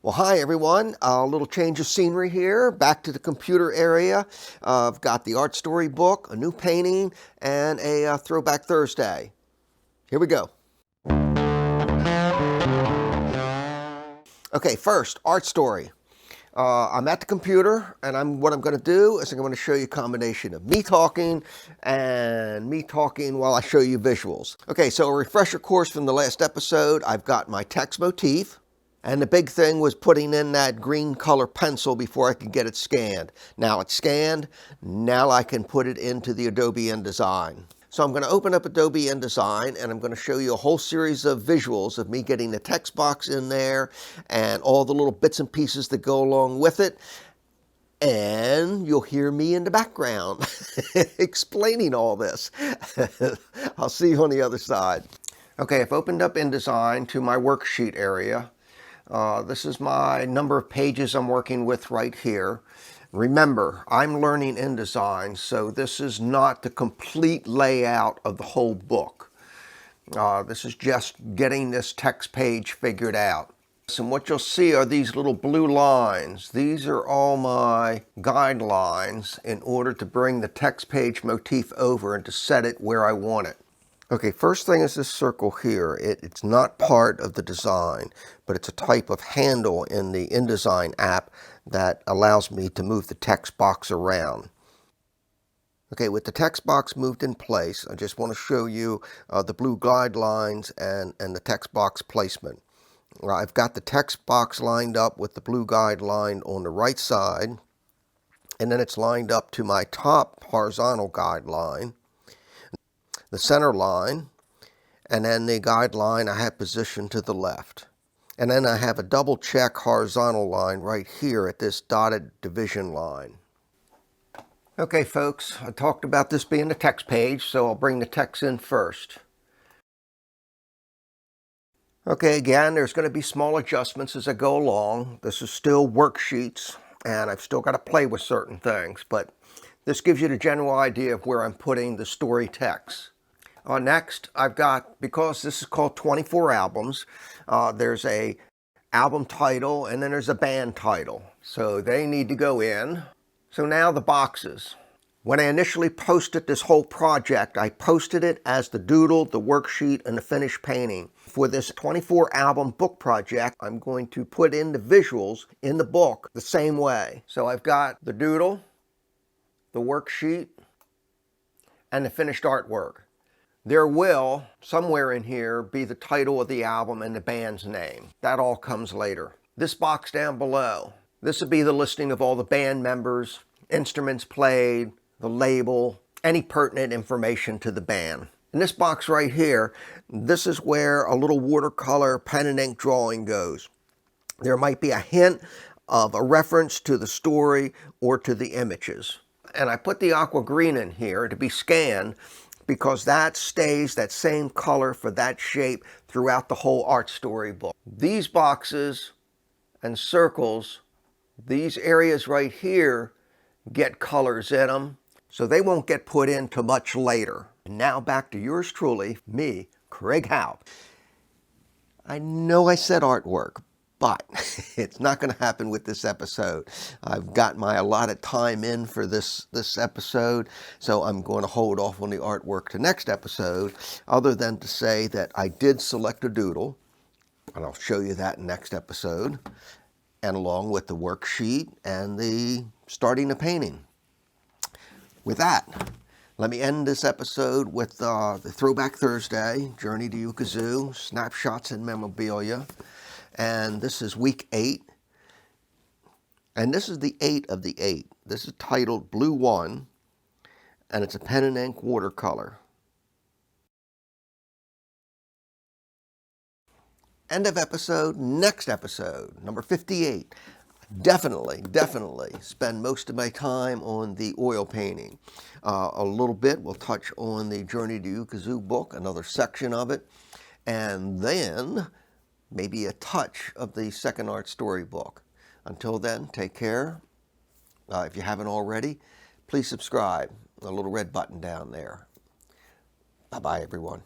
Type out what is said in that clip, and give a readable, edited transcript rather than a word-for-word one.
Well, hi everyone. A little change of scenery here. Back to the computer area. I've got the ArtStory book, a new painting, and a Throwback Thursday. Here we go. Okay, first, ArtStory. I'm at the computer, and what I'm going to do is I'm going to show you a combination of me talking and me talking while I show you visuals. Okay, so a refresher course from the last episode. I've got my text motif. And the big thing was putting in that green color pencil before I could get it scanned. Now it's scanned. Now I can put it into the Adobe Indesign. So I'm going to open up Adobe Indesign and I'm going to show you a whole series of visuals of me getting the text box in there and all the little bits and pieces that go along with it. And you'll hear me in the background explaining all this. I'll see you on the other side. Okay, I've opened up InDesign to my worksheet area. This is my number of pages I'm working with right here. Remember, I'm learning InDesign, so this is not the complete layout of the whole book. This is just getting this text page figured out. And what you'll see are these little blue lines. These are all my guidelines in order to bring the text page motif over and to set it where I want it. Okay, first thing is this circle here. It's not part of the design, but it's a type of handle in the InDesign app that allows me to move the text box around. Okay, with the text box moved in place, I just want to show you the blue guidelines and the text box placement. I've got the text box lined up with the blue guideline on the right side, and then it's lined up to my top horizontal guideline, the center line, and then the guideline I have positioned to the left. And then I have a double check horizontal line right here at this dotted division line. Okay folks, I talked about this being the text page, so I'll bring the text in first. Okay, again, there's going to be small adjustments as I go along. This is still worksheets, and I've still got to play with certain things, but this gives you the general idea of where I'm putting the story text. Next, I've got, because this is called 24 albums, there's a album title and then there's a band title. So they need to go in. So now the boxes. When I initially posted this whole project, I posted it as the doodle, the worksheet, and the finished painting. For this 24 album book project, I'm going to put in the visuals in the book the same way. So I've got the doodle, the worksheet, and the finished artwork. There will, somewhere in here, be the title of the album and the band's name. That all comes later. This box down below, this would be the listing of all the band members, instruments played, the label, any pertinent information to the band. In this box right here, this is where a little watercolor pen and ink drawing goes. There might be a hint of a reference to the story or to the images. And I put the aqua green in here to be scanned because that stays that same color for that shape throughout the whole ArtStory book. These boxes and circles, these areas right here get colors in them, so they won't get put in till much later. And now back to yours truly, me, Craig Haupt. I know I said artwork, but it's not going to happen with this episode. I've got my allotted time in for this episode, so I'm going to hold off on the artwork to next episode, other than to say that I did select a doodle, and I'll show you that next episode, and along with the worksheet and the starting the painting. With that, let me end this episode with the Throwback Thursday, Journey to Ukazoo, Snapshots and Memorabilia. And this is week 8. And this is the 8 of the 8. This is titled Blue 1. And it's a pen and ink watercolor. End of episode, next episode, number 58. Definitely spend most of my time on the oil painting. A little bit we'll touch on the Journey to Ukazoo book, another section of it. And then maybe a touch of the second ArtStory book. Until then, take care. If you haven't already, please subscribe. The little red button down there. Bye-bye, everyone.